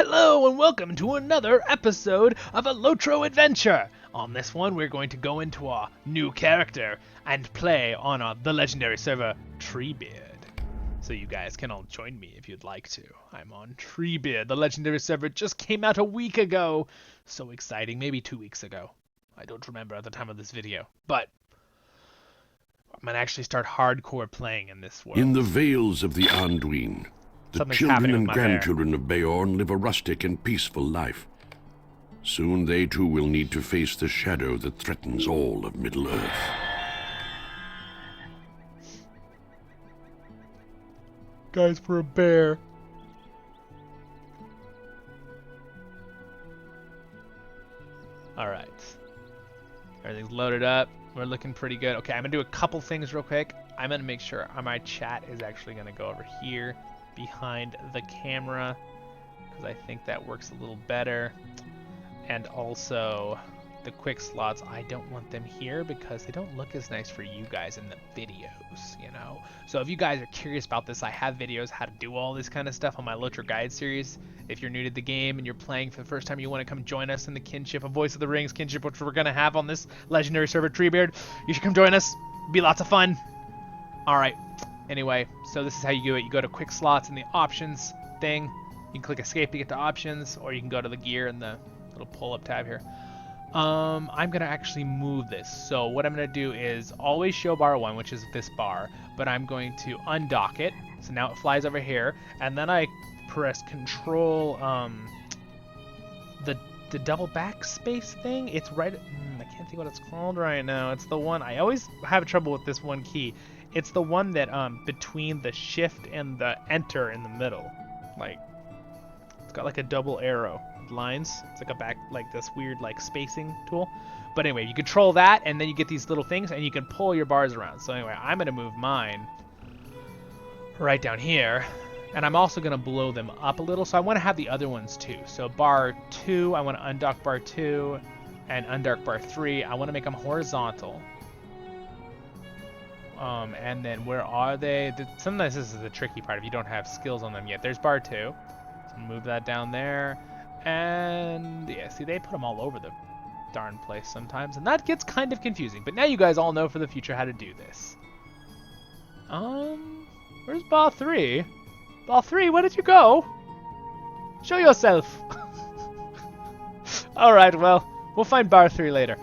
Hello and welcome to another episode of a LOTRO adventure. On this one, we're going to go into our new character and play on the legendary server Treebeard. So you guys can all join me if you'd like to. I'm on Treebeard. The legendary server just came out a week ago. So exciting, maybe 2 weeks ago. I don't remember at the time of this video, but I'm gonna actually start hardcore playing in this world. In the vales of the Anduin, the children and grandchildren of Beorn live a rustic and peaceful life. Soon they too will need to face the shadow that threatens all of Middle-earth. Guys, for a bear. Alright. Everything's loaded up. We're looking pretty good. Okay, I'm going to do a couple things real quick. I'm going to make sure my chat is actually going to go over here behind the camera, because I think that works a little better. And also the quick slots, I don't want them here because they don't look as nice for you guys in the videos, you know. So if you guys are curious about this, I have videos how to do all this kind of stuff on my LOTRO guide series. If you're new to the game and you're playing for the first time, you want to come join us in the kinship, a Voice of the Rings kinship, which we're going to have on this legendary server Treebeard. You should come join us. Be lots of fun. All right. Anyway, so this is how you do it. You go to quick slots in the options thing. You can click escape to get to options, or you can go to the gear in the little pull-up tab here. I'm gonna actually move this. So what I'm gonna do is always show bar 1, which is this bar, but I'm going to undock it. So now it flies over here, and then I press control the double backspace thing. It's right. I can't think what it's called right now. It's the one I always have trouble with. This one key. It's the one that between the shift and the enter in the middle. Like, it's got like a double arrow lines. It's like a back, like this weird like spacing tool. But anyway, you control that, and then you get these little things, and you can pull your bars around. So anyway, I'm gonna move mine right down here, and I'm also gonna blow them up a little. So I want to have the other ones too. So bar 2, I want to undock bar 2, and undock bar 3. I want to make them horizontal. And then where are they? Sometimes this is the tricky part if you don't have skills on them yet. There's bar 2. So move that down there. And yeah, see, they put them all over the darn place sometimes, and that gets kind of confusing. But now you guys all know for the future how to do this. Where's bar 3? Bar 3, where did you go? Show yourself. All right, well, we'll find bar 3 later.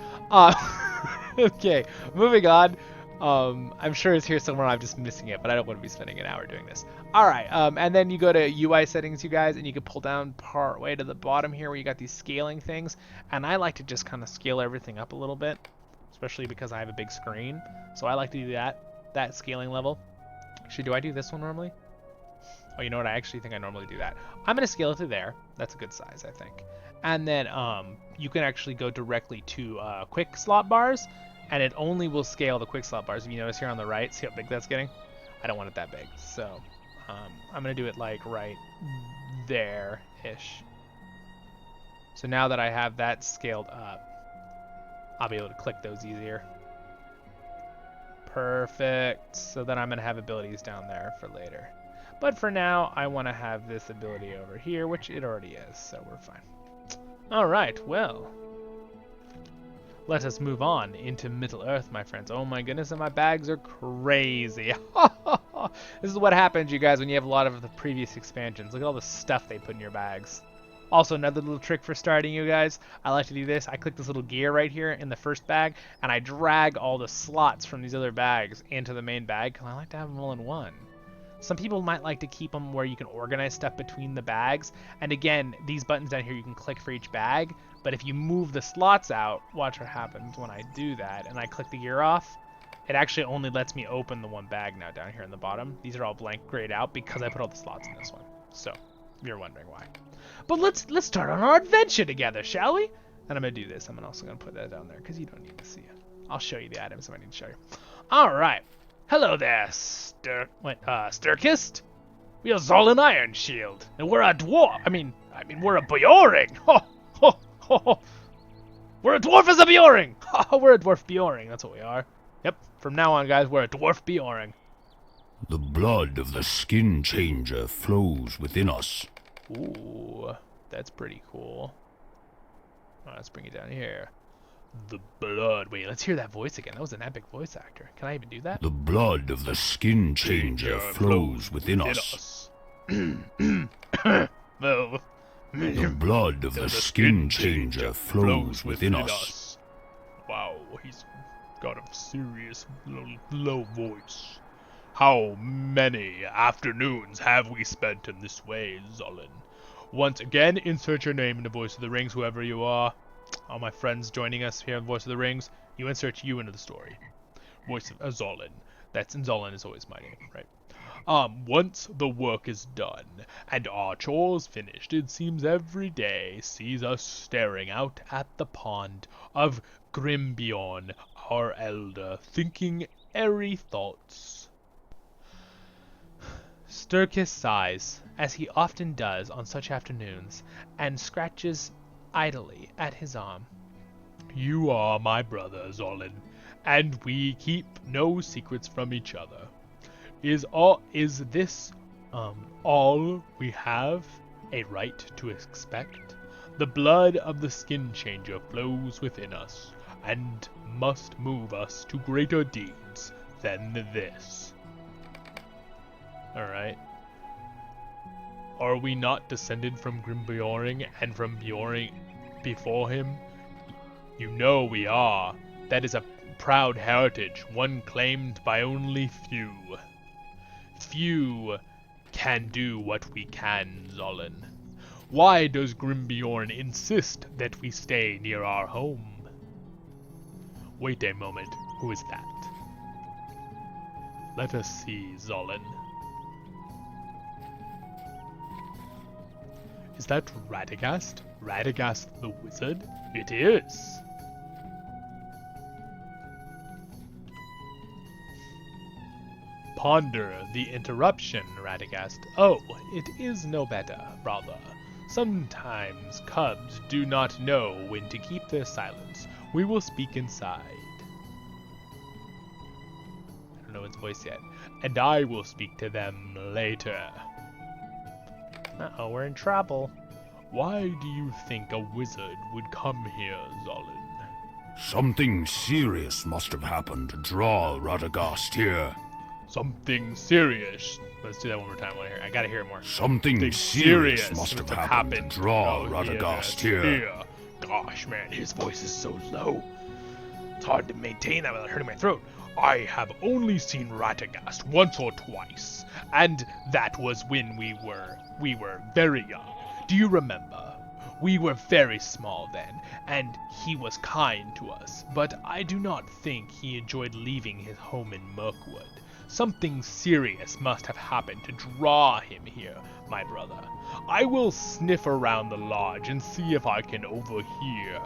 Okay, moving on. I'm sure it's here somewhere. I'm just missing it, but I don't want to be spending an hour doing this. All right, and then you go to UI settings, you guys, and you can pull down part way to the bottom here where you got these scaling things. And I like to just kind of scale everything up a little bit, especially because I have a big screen. So I like to do that scaling level. Actually, do I do this one normally? Oh, you know what? I actually think I normally do that. I'm going to scale it to there. That's a good size, I think. And then you can actually go directly to quick slot bars. And it only will scale the quick slot bars. If you notice here on the right, see how big that's getting? I don't want it that big. So I'm going to do it like right there-ish. So now that I have that scaled up, I'll be able to click those easier. Perfect. So then I'm going to have abilities down there for later. But for now, I want to have this ability over here, which it already is, so we're fine. All right, well. Let us move on into Middle-earth, my friends. Oh my goodness, and my bags are crazy. This is what happens, you guys, when you have a lot of the previous expansions. Look at all the stuff they put in your bags. Also, another little trick for starting, you guys. I like to do this. I click this little gear right here in the first bag, and I drag all the slots from these other bags into the main bag, because I like to have them all in one. Some people might like to keep them where you can organize stuff between the bags. And again, these buttons down here, you can click for each bag. But if you move the slots out, watch what happens when I do that. And I click the gear off. It actually only lets me open the one bag now down here in the bottom. These are all blank grayed out because I put all the slots in this one. So, if you're wondering why. But let's start on our adventure together, shall we? And I'm going to do this. I'm also going to put that down there because you don't need to see it. I'll show you the items if I need to show you. All right. Hello there, Sturkist. We are Zolin Iron Shield, and we're a dwarf. I mean, we're a Beorning. Ho, ho, ho, ho. We're a dwarf as a Beorning. We're a dwarf Beorning. That's what we are. Yep. From now on, guys, we're a dwarf Beorning. The blood of the skin changer flows within us. Ooh. That's pretty cool. Alright, let's bring it down here. The blood. Wait, let's hear that voice again. That was an epic voice actor. Can I even do that? The blood of the skin changer flows within us. Well, The blood of the skin changer flows within us. Wow, he's got a serious low voice. How many afternoons have we spent in this way, Zolin? Once again, insert your name in the Voice of the Rings, whoever you are. All my friends joining us here on Voice of the Rings, you insert you into the story. Voice of Zolin. Zolin is always my name, right? Once the work is done, and our chores finished, it seems every day sees us staring out at the pond of Grimbeorn, our elder, thinking airy thoughts. Sturkis sighs, as he often does on such afternoons, and scratches idly at his arm. You are my brother, Zolin, and we keep no secrets from each other. Is this all we have a right to expect? The blood of the skin changer flows within us, and must move us to greater deeds than this. Alright. Are we not descended from Grimbeorning and from Beorning before him? You know we are. That is a proud heritage, one claimed by only few. Few can do what we can, Zolin. Why does Grimbeorn insist that we stay near our home? Wait a moment, who is that? Let us see, Zolin. Is that Radagast? Radagast the wizard? It is! Ponder the interruption, Radagast. Oh, it is no better, brother. Sometimes cubs do not know when to keep their silence. We will speak inside. I don't know its voice yet. And I will speak to them later. Uh-oh, we're in trouble. Why do you think a wizard would come here, Zolin? Something serious must have happened to draw Radagast here. Something serious. Let's do that one more time. I gotta hear it more. Something serious must have happened to draw Radagast here. Gosh, man, his voice is so low. It's hard to maintain that without hurting my throat. I have only seen Radagast once or twice, and that was when we were very young. Do you remember? We were very small then, and he was kind to us, but I do not think he enjoyed leaving his home in Mirkwood. Something serious must have happened to draw him here, my brother. I will sniff around the lodge and see if I can overhear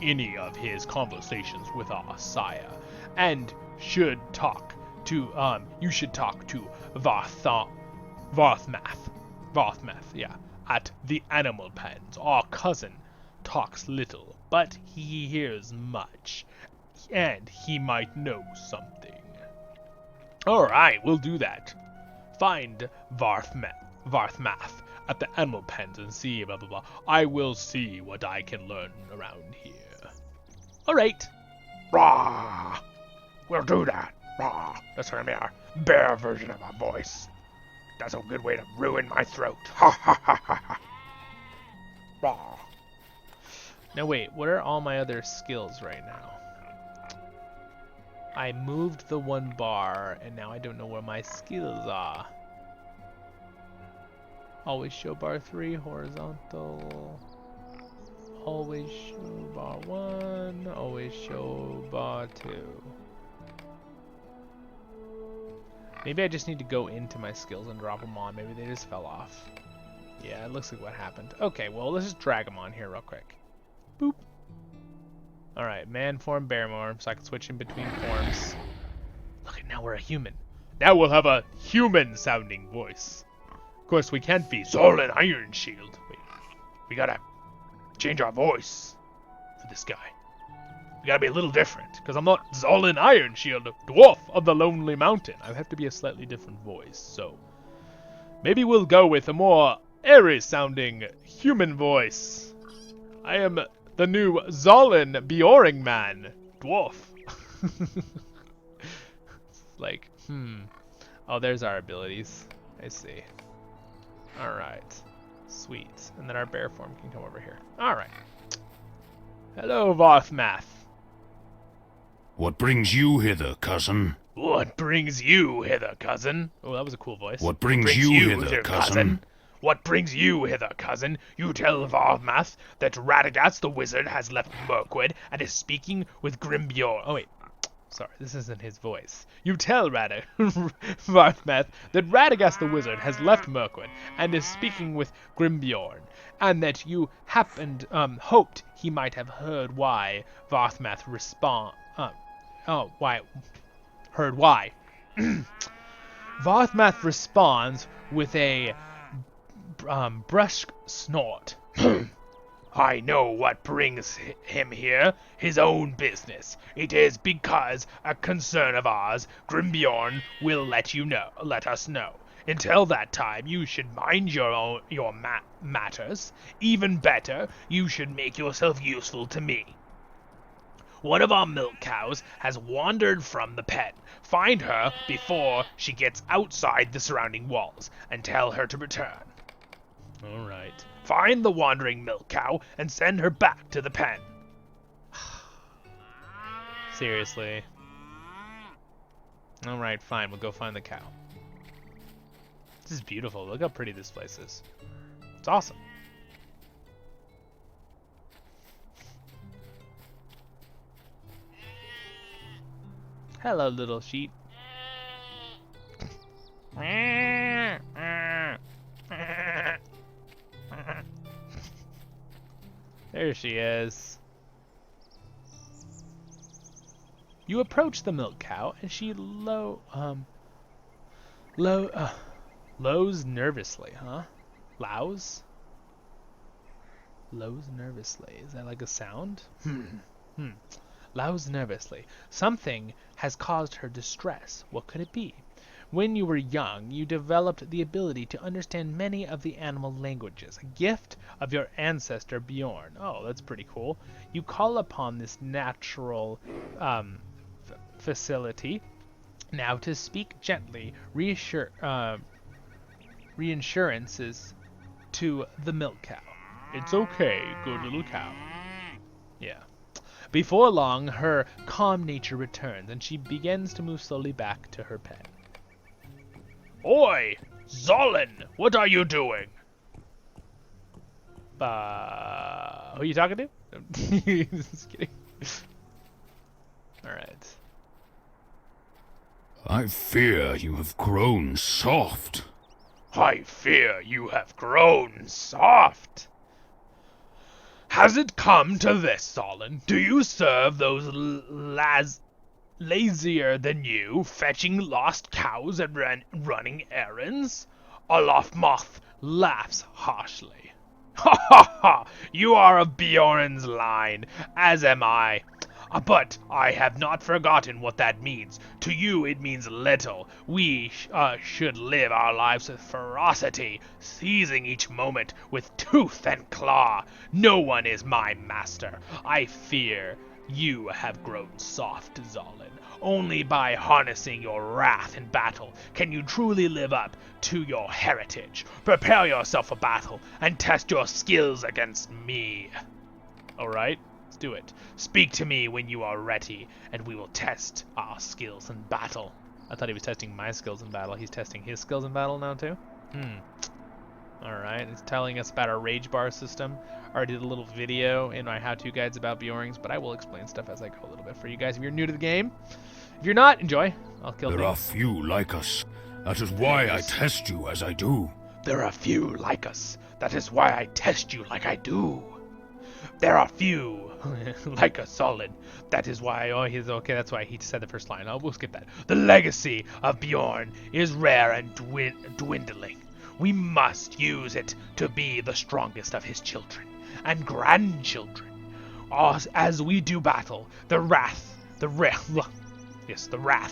any of his conversations with our sire, and you should talk to Varthmath, yeah, at the animal pens. Our cousin talks little, but he hears much, and he might know something. Alright, we'll do that. Find Varthmath at the animal pens and see blah blah blah. I will see what I can learn around here. Alright. Rah! We'll do that. Rah! That's gonna be our bear version of our voice. That's a good way to ruin my throat. Ha ha ha ha ha. Rah! Now wait, what are all my other skills right now? I moved the one bar, and now I don't know where my skills are. Always show bar 3, horizontal. Always show bar 1, always show bar 2. Maybe I just need to go into my skills and drop them on. Maybe they just fell off. Yeah, it looks like what happened. Okay, well, let's just drag them on here real quick. Boop. Alright, man form, bear form, so I can switch in between forms. Look, now we're a human. Now we'll have a human-sounding voice. Of course, we can't be Zolin Iron Shield. Wait, we gotta change our voice for this guy. We gotta be a little different, because I'm not Zolin Iron Shield, dwarf of the Lonely Mountain. I have to be a slightly different voice, so maybe we'll go with a more airy-sounding human voice. I am the new Zolan Beorning man, dwarf. Like, Oh, there's our abilities. I see. Alright. Sweet. And then our bear form can come over here. Alright. Hello, Vothmath. What brings you hither, cousin? What brings you hither, cousin? Oh, that was a cool voice. What brings you hither, cousin? What brings you hither, cousin? You tell Vothmath that Radagast the wizard has left Mirkwood and is speaking with Grimbeorn. Oh, wait. Sorry, this isn't his voice. You tell Vothmath that Radagast the wizard has left Mirkwood and is speaking with Grimbeorn, and that you hoped he might have heard why Vothmath heard why. Vothmath responds with a brusque snort. I know what brings him here, his own business. It is because a concern of ours, Grimbeorn, will let us know. Until that time, you should mind your matters. Even better, you should make yourself useful to me. One of our milk cows has wandered from the pen. Find her before she gets outside the surrounding walls, and tell her to return. All right. Find the wandering milk cow and send her back to the pen. Seriously. All right, fine. We'll go find the cow. This is beautiful. Look how pretty this place is. It's awesome. Hello, little sheep. There she is. You approach the milk cow, and she lows nervously, huh? Lows? Lows nervously. Is that like a sound? Lows nervously. Something has caused her distress. What could it be? When you were young, you developed the ability to understand many of the animal languages, a gift of your ancestor Beorn. Oh, that's pretty cool. You call upon this natural facility now to speak gently, reassurances to the milk cow. It's okay, good little cow. Yeah. Before long, her calm nature returns, and she begins to move slowly back to her pen. Oi! Zolan! What are you doing? Who are you talking to? Just kidding. Alright. I fear you have grown soft. I fear you have grown soft. Has it come to this, Zolan? Do you serve those lazier than you, fetching lost cows and running errands? Olafmoth laughs harshly. Ha ha ha! You are of Beorn's line, as am I. But I have not forgotten what that means. To you it means little. We should live our lives with ferocity, seizing each moment with tooth and claw. No one is my master. I fear you have grown soft, Zolan. Only by harnessing your wrath in battle can you truly live up to your heritage. Prepare yourself for battle and test your skills against me. Alright? Let's do it. Speak to me when you are ready, and we will test our skills in battle. I thought he was testing my skills in battle. He's testing his skills in battle now, too? Alright, it's telling us about our rage bar system. I already did a little video in my how-to guides about Beornings, but I will explain stuff as I go a little bit for you guys if you're new to the game. If you're not, enjoy. I'll kill There things. are few like us. That is why I test you as I do. There are few like us. That is why I test you like I do. There are few like a solid. That is why, okay, that's why he said the first line. We'll skip that. The legacy of Beorn is rare and dwindling. We must use it to be the strongest of his children and grandchildren. As we do battle, the wrath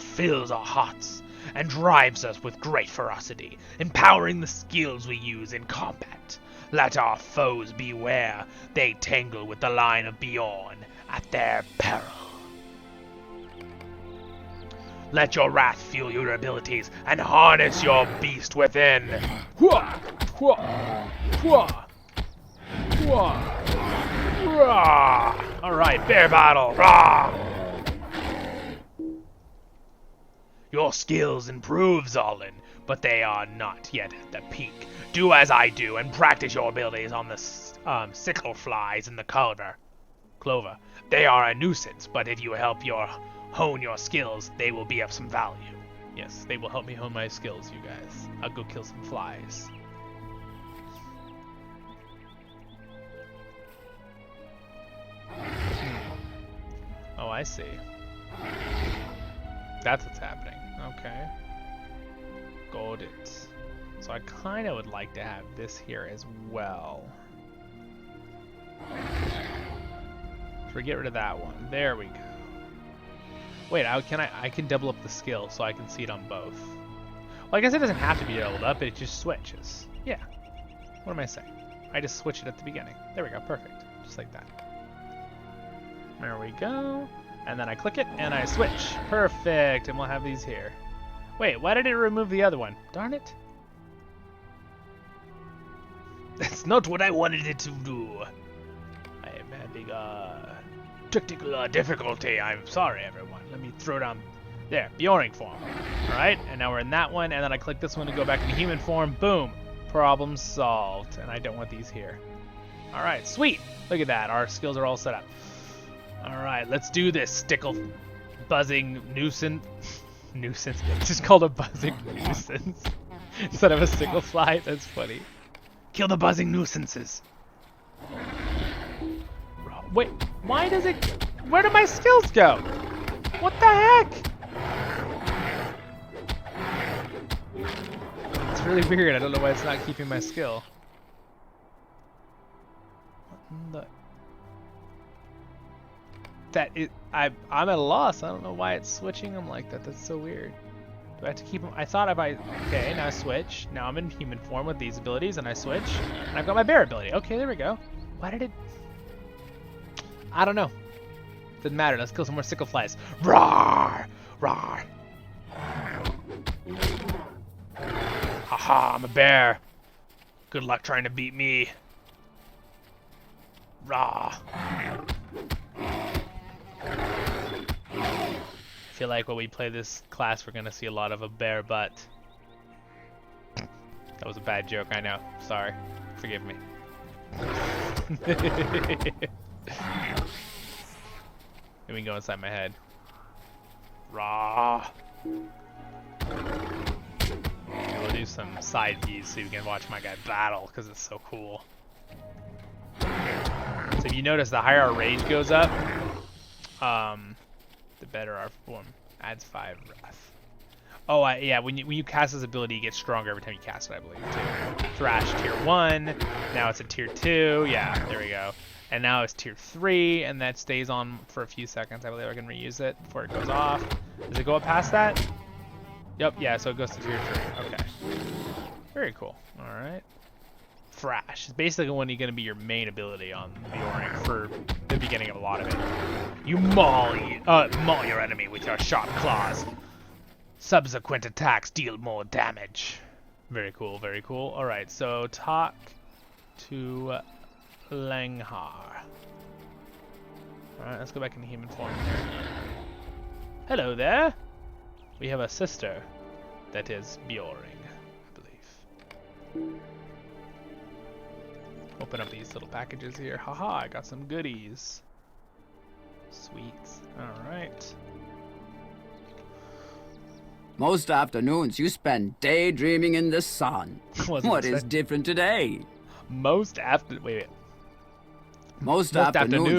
fills our hearts, and drives us with great ferocity, empowering the skills we use in combat. Let our foes beware, they tangle with the line of Beorn at their peril. Let your wrath fuel your abilities and harness your beast within. Hua! Hua! Hua! Hua! Rah! All right, bear battle. Rah! Your skills improve, Zolin, but they are not yet at the peak. Do as I do and practice your abilities on the sickle flies in the clover. They are a nuisance, but if you help hone your skills, they will be of some value. Yes, they will help me hone my skills, you guys. I'll go kill some flies. Oh, I see. That's what's happening. Okay. Got it. So I kind of would like to have this here as well. So we get rid of that one. There we go. Wait, I can double up the skill so I can see it on both. Well, I guess it doesn't have to be doubled up, it just switches. Yeah. What am I saying? I just switch it at the beginning. There we go, perfect. Just like that. There we go. And then I click it and I switch. Perfect. And we'll have these here. Wait, why did it remove the other one? Darn it. That's not what I wanted it to do. I am having technical difficulty. I'm sorry, everyone. Let me throw down. There, Beorning form. Alright, and now we're in that one. And then I click this one to go back into human form. Boom. Problem solved. And I don't want these here. Alright, sweet. Look at that. Our skills are all set up. Alright, let's do this. Stickle buzzing nuisance. Nuisance. It's just called a buzzing nuisance. Instead of a sickle fly. That's funny. Kill the buzzing nuisances. Wait, why does it... Where do my skills go? What the heck? It's really weird. I don't know why it's not keeping my skill. What in the... I'm at a loss. I don't know why it's switching them like that. That's so weird. Do I have to keep them? I thought okay, now I switch. Now I'm in human form with these abilities, and I switch. And I've got my bear ability. Okay, there we go. Why did it... I don't know. Doesn't matter. Let's kill some more sickle flies. Roar! Roar! Haha, I'm a bear. Good luck trying to beat me. Rah! I feel like when we play this class, we're gonna see a lot of a bear butt. That was a bad joke, I know. Sorry. Forgive me. Let me go inside my head. Raw. We'll do some side views so you can watch my guy battle, because it's so cool. So if you notice, the higher our rage goes up, the better our form. Adds 5 wrath. Oh, yeah, when you cast this ability, it gets stronger every time you cast it, I believe, too. Thrash tier 1, now it's a tier 2, yeah, there we go. And now it's tier 3, and that stays on for a few seconds. I believe I can reuse it before it goes off. Does it go up past that? Yep, yeah, so it goes to tier 3, okay. Very cool, alright. Thrash is basically going to be your main ability on Beorning for the beginning of a lot of it. You maul your enemy with your sharp claws. Subsequent attacks deal more damage. Very cool, very cool. Alright, so talk to Langhar. Alright, let's go back into human form here. Hello there. We have a sister that is Beorning, I believe. Open up these little packages here. Haha, I got some goodies. Sweet. Alright. Most afternoons you spend daydreaming in the sun. What is different today? Most afternoons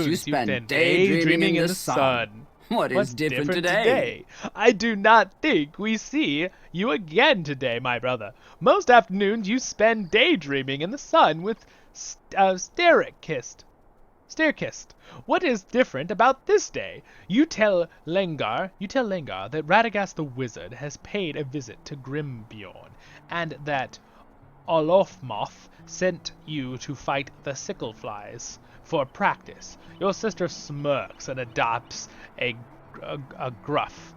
you spend daydreaming in the sun. What is different today? I do not think we see you again today, my brother. Most afternoons you spend daydreaming in the sun with Stericist. Stairkist, what is different about this day? You tell Lengar that Radagast the Wizard has paid a visit to Grimbeorn, and that Olofmoth sent you to fight the Sickleflies for practice. Your sister smirks and adopts a gruff,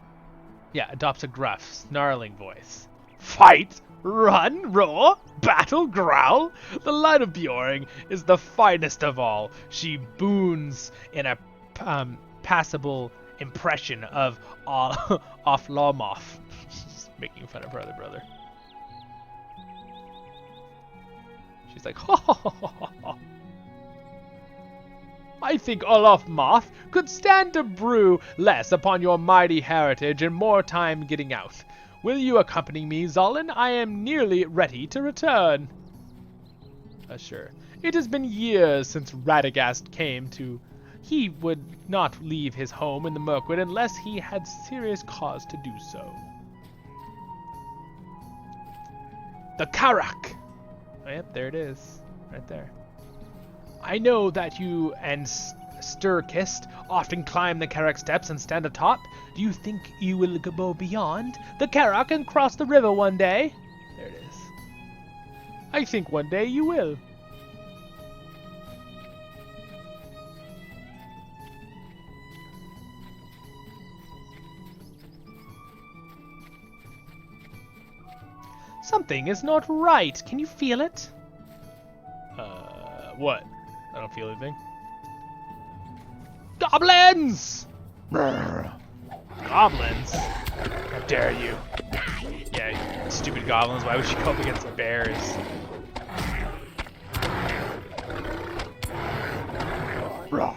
snarling voice. Fight? Run? Roar? Battle? Growl? The line of Beorning is the finest of all. She boons in a passable impression of Olofmoth. Making fun of her other brother. She's like, ha ha ha ha ha. I think Olofmoth could stand to brew less upon your mighty heritage and more time getting out. Will you accompany me, Zolin? I am nearly ready to return. Sure. It has been years since Radagast came to... He would not leave his home in the Mirkwood unless he had serious cause to do so. The Karak! Oh, yep, there it is. Right there. I know that you and Sturkist often climb the Karak steps and stand atop. Do you think you will go beyond the Karak and cross the river one day? There it is. I think one day you will. Something is not right. Can you feel it? What? I don't feel anything. Goblins! Brr. Goblins? How dare you? Yeah, stupid goblins. Why would you go up against bears? Raw.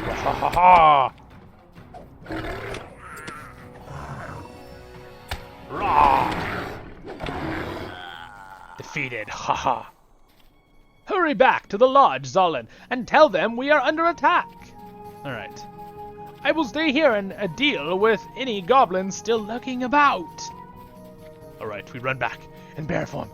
Ha ha ha! Defeated, haha. Hurry back to the lodge, Zolin, and tell them we are under attack. Alright. I will stay here and deal with any goblins still lurking about. Alright, we run back in bear form.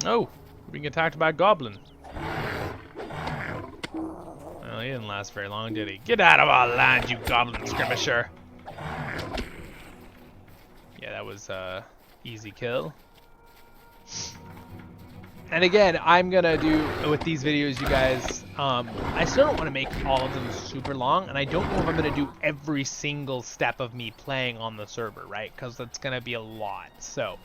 Oh, we're being attacked by a goblin. Well, he didn't last very long, did he? Get out of our land, you goblin skirmisher! Yeah, that was easy kill. And again, I'm gonna do with these videos, you guys. I still don't want to make all of them super long, and I don't know if I'm gonna do every single step of me playing on the server, right? Because that's gonna be a lot. So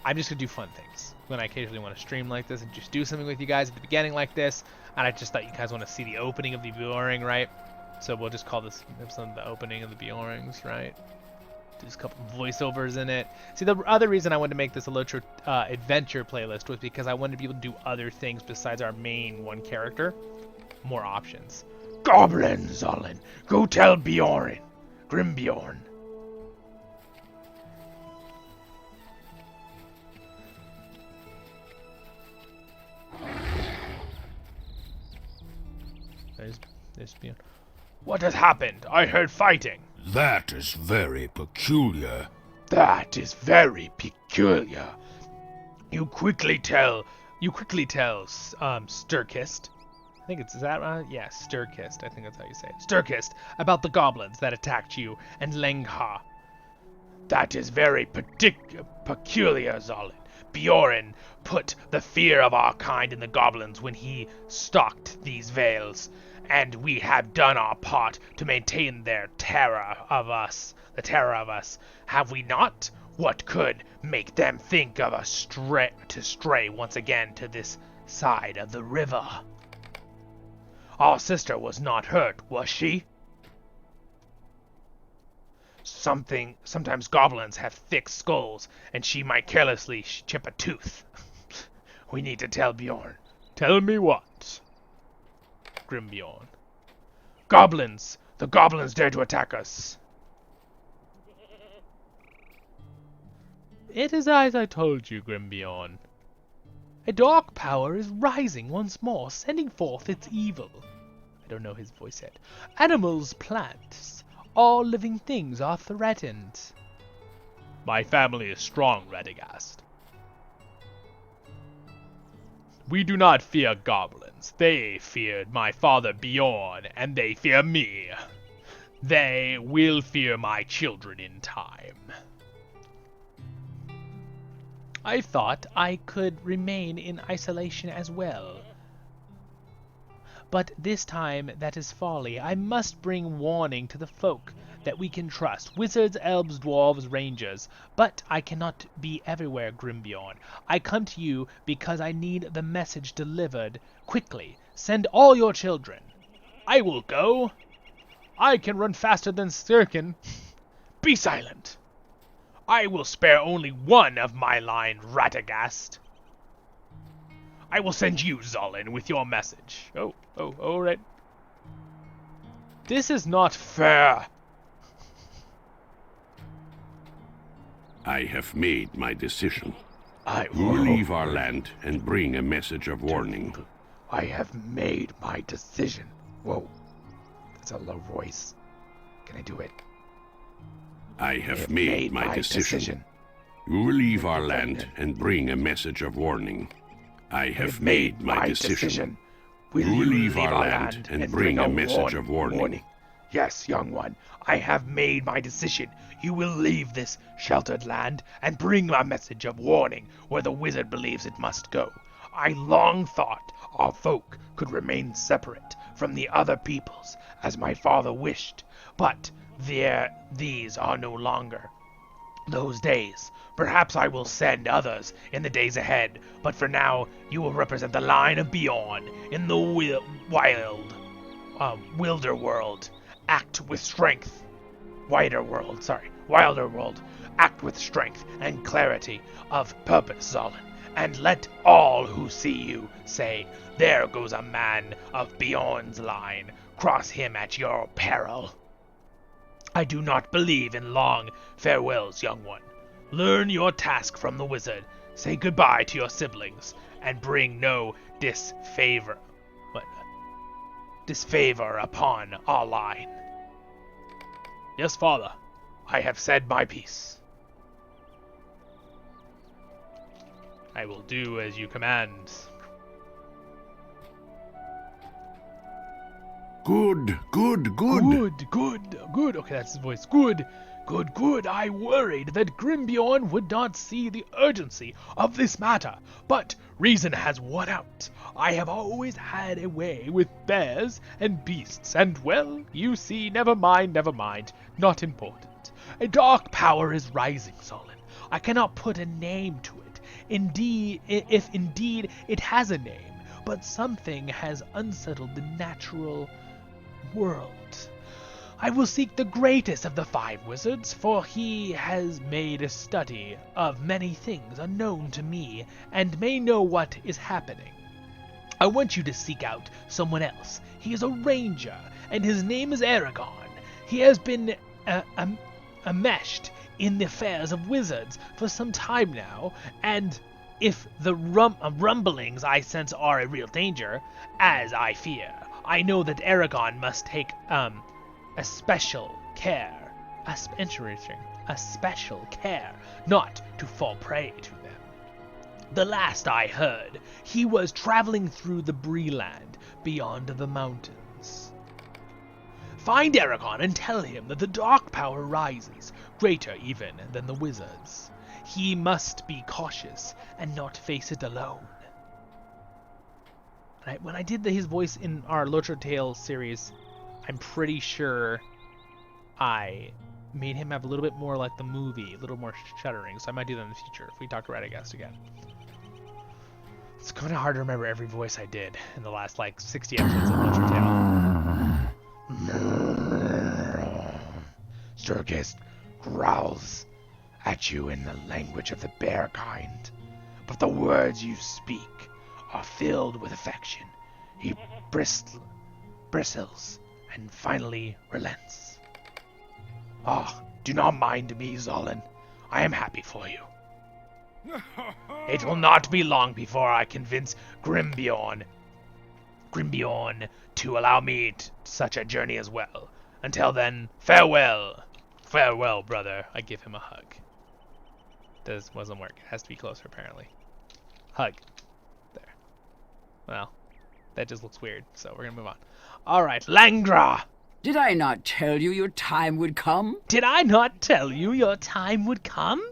I'm just gonna do fun things when I occasionally want to stream like this and just do something with you guys at the beginning like this. And I just thought you guys want to see the opening of the Beorning, right? So we'll just call this episode the opening of the Beornings, right? There's a couple voiceovers in it. See, the other reason I wanted to make this a LOTRO adventure playlist was because I wanted to be able to do other things besides our main one character. More options. Goblin, Zolin! Go tell Beorning! Grimbeorn! There's Beorn. What has happened? I heard fighting. That is very peculiar. That is very peculiar. You quickly tell, Sturkist. I think it's, is that right? Yeah, Sturkist. I think that's how you say it. Sturkist, about the goblins that attacked you and Lengha. That is very peculiar, Zolin. Beorning put the fear of our kind in the goblins when he stalked these vales, and we have done our part to maintain their terror of us. The terror of us, have we not? What could make them think of us stray once again to this side of the river? Our sister was not hurt, was she? Sometimes goblins have thick skulls, and she might carelessly chip a tooth. We need to tell Beorn. Tell me what? Grimbeorn. Goblins! The goblins dare to attack us. It is as I told you, Grimbeorn. A dark power is rising once more, sending forth its evil. I don't know his voice yet. Animals, plants, all living things are threatened. My family is strong, Radagast. We do not fear goblins. They feared my father Beorn, and they fear me. They will fear my children in time. I thought I could remain in isolation as well. But this time that is folly. I must bring warning to the folk that we can trust. Wizards, elves, dwarves, rangers. But I cannot be everywhere, Grimbeorn. I come to you because I need the message delivered quickly. Send all your children. I will go. I can run faster than Sturkin. Be silent. I will spare only one of my line, Radagast. I will send you, Zolin, with your message. All right. This is not fair. I have made my decision. I You will leave our land and bring a message of warning. I have made my decision. Whoa. That's a low voice. Can I do it? I have made my decision. You will leave our land and bring a message of warning. I have made my decision. Will You you will leave our land and bring a message of warning. Yes, young one. I have made my decision. You will leave this sheltered land and bring a message of warning where the wizard believes it must go. I long thought our folk could remain separate from the other peoples, as my father wished, but these are no longer those days. Perhaps I will send others in the days ahead, but for now, you will represent the line of Beorn in the wilder world. Act with strength. Wilder world. Act with strength and clarity of purpose, Zolin, and let all who see you say, "There goes a man of Beorn's line. Cross him at your peril." I do not believe in long farewells, young one. Learn your task from the wizard. Say goodbye to your siblings, and bring no disfavor upon our line. Yes, father. I have said my piece. I will do as you command. Good. Good. Okay, that's his voice. Good. I worried that Grimbeorn would not see the urgency of this matter, but reason has won out. I have always had a way with bears and beasts, and well, you see, never mind, not important. A dark power is rising, Zolin. I cannot put a name to it. If indeed it has a name, but something has unsettled the natural world. I will seek the greatest of the 5 wizards, for he has made a study of many things unknown to me, and may know what is happening. I want you to seek out someone else. He is a ranger, and his name is Aragon. He has been enmeshed in the affairs of wizards for some time now, and if the rumblings I sense are a real danger, as I fear, I know that Aragon must take a special care not to fall prey to them. The last I heard, he was traveling through the Breeland beyond the mountains. Find Aragon and tell him that the dark power rises, greater even than the wizards. He must be cautious and not face it alone. When I did his voice in our LOTRO Tale series, I'm pretty sure I made him have a little bit more like the movie, a little more shuddering, so I might do that in the future if we talk to Radagast again. It's kind of hard to remember every voice I did in the last, 60 episodes of LOTRO Tale. Sturgis growls at you in the language of the bear kind, but the words you speak are filled with affection. He bristles and finally relents. Do not mind me, Zolin. I am happy for you. It will not be long before I convince Grimbeorn Grimbeorn to allow me such a journey as well. Until then, farewell. Farewell, brother. I give him a hug. Wasn't work. It has to be closer, apparently. Hug. There. Well, that just looks weird, so we're gonna move on. Alright, Langra! Did I not tell you your time would come? Did I not tell you your time would come?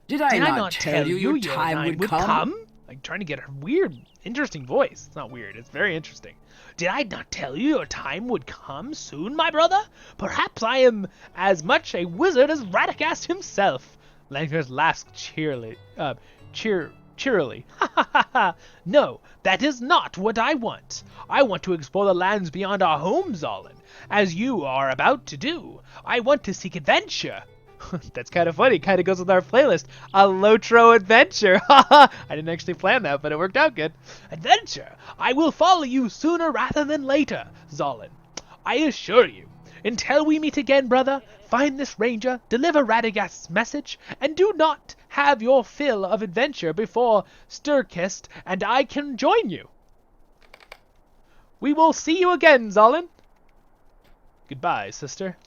Did I not tell you your time would come? Like, trying to get a weird, interesting voice. It's not weird, it's very interesting. Did I not tell you your time would come soon, my brother? Perhaps I am as much a wizard as Radagast himself. Langra laughs cheerily. Cheerily. Ha ha ha ha! No, that is not what I want. I want to explore the lands beyond our home, Zolin, as you are about to do. I want to seek adventure. That's kind of funny. Kind of goes with our playlist. A LOTRO adventure. I didn't actually plan that, but it worked out good. Adventure? I will follow you sooner rather than later, Zolin. I assure you. Until we meet again, brother, find this ranger, deliver Radagast's message, and do not have your fill of adventure before Sturkest and I can join you. We will see you again, Zolin. Goodbye, sister.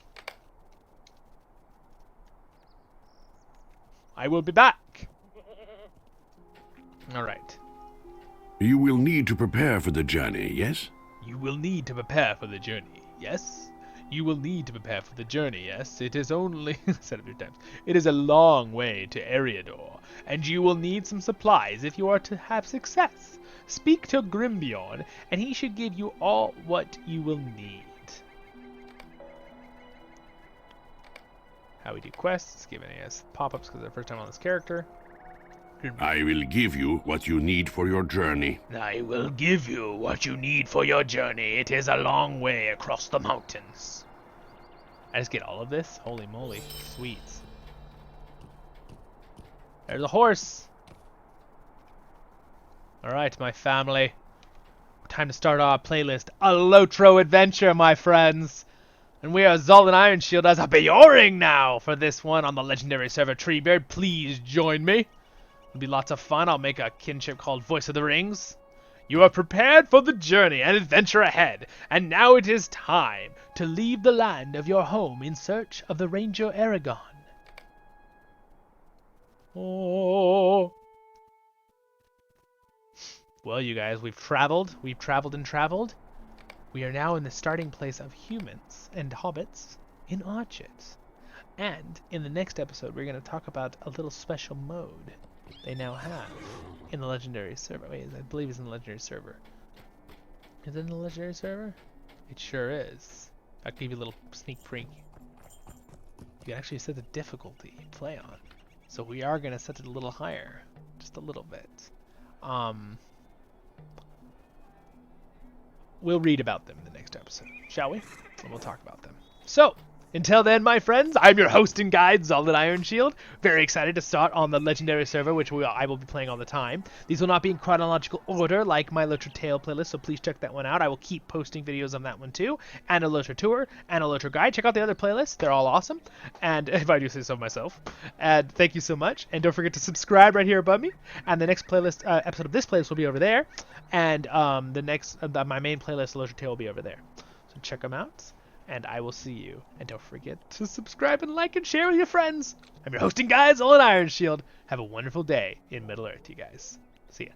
I will be back. All right. You will need to prepare for the journey, yes? You will need to prepare for the journey, yes? You will need to prepare for the journey, yes? It is only... said it a few times. It is a long way to Eriador, and you will need some supplies if you are to have success. Speak to Grimbeorn, and he should give you all what you will need. How we do quests, giving us pop-ups because it's the first time on this character. I will give you what you need for your journey. I will give you what you need for your journey. It is a long way across the mountains. I just get all of this? Holy moly. Sweet. There's a horse. Alright, my family. Time to start our playlist. A LOTRO adventure, my friends. And we are Zolin Ironshield as a Beorning now for this one on the legendary server Treebeard. Please join me. It'll be lots of fun. I'll make a kinship called Voice of the Rings. You are prepared for the journey and adventure ahead, and now it is time to leave the land of your home in search of the Ranger Aragon. Oh. Well, you guys, we've traveled and traveled. We are now in the starting place of humans and hobbits in Archit. And in the next episode, we're going to talk about a little special mode they now have in the legendary server. Wait, I believe it's in the legendary server. Is it in the legendary server? It sure is. I'll give you a little sneak peek. You can actually set the difficulty you play on. So we are going to set it a little higher. Just a little bit. We'll read about them in the next episode, shall we? And we'll talk about them. So, until then, my friends, I'm your host and guide, Zolin Ironshield. Very excited to start on the legendary server, which I will be playing all the time. These will not be in chronological order like my LOTRO Tale playlist, so please check that one out. I will keep posting videos on that one too, and a LOTRO Tour, and a LOTRO Guide. Check out the other playlists. They're all awesome, and if I do say so myself. And thank you so much, and don't forget to subscribe right here above me. And the next playlist episode of this playlist will be over there, and the next my main playlist, LOTRO Tale, will be over there. So check them out. And I will see you. And don't forget to subscribe and like and share with your friends. I'm your hosting guide, Zolin Ironshield. Have a wonderful day in Middle Earth, you guys. See ya.